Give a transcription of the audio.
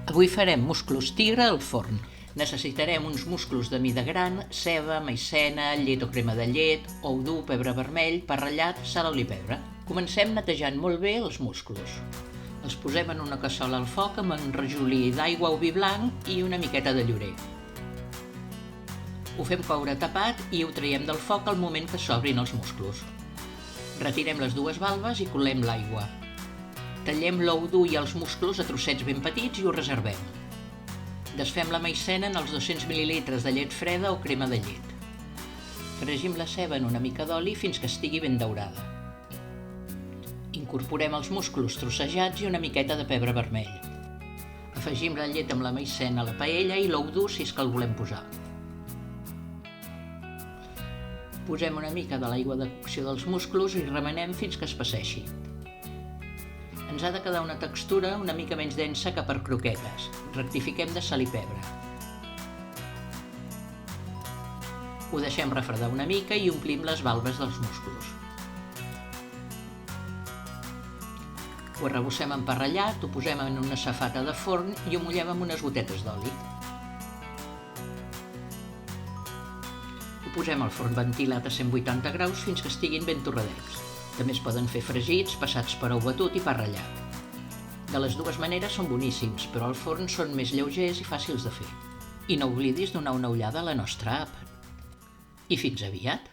Avui farem musclos tigre al forn. Necessitarem uns musclos de mida gran, ceba, maicena, llet o crema de llet, ou dur, pebre vermell, pa ratllat, sal, oli i pebre. Comencem netejant molt bé els musclos. Els posem en una cassola al foc amb un rajolí d'aigua o vi blanc i una miqueta de llorer. Ho fem coure tapat i ho traiem del foc al moment que s'obrin els musclos. Retirem les dues valves i colem l'aigua. Tallem l'ou dur i els musclos a trossets ben petits i ho reservem. Desfem la maicena en els 200 ml de llet freda o crema de llet. Fregim la ceba en una mica d'oli fins que estigui ben daurada. Incorporem els musclos trossejats i una miqueta de pebre vermell. Afegim la llet amb la maicena a la paella i l'ou dur si és que el volem posar. Posem una mica de l'aigua de cocció dels musclos i remenem fins que espesseixi. Ens ha de quedar una textura una mica menys densa que per croquetes. Rectifiquem de sal i pebre. Ho deixem refredar una mica i omplim les valves dels musclos. Ho arrebossem en pa ratllat, ho posem en una safata de forn i ho mullem amb unes gotetes d'oli. Ho posem al forn ventilat a 180 graus fins que estiguin ben torradets. També es poden fer fregits, passats per ou batut i pa ratllat. De les dues maneres són boníssims, però al forn són més lleugers i fàcils de fer. I no oblidis donar una ullada a la nostra app. I fins aviat!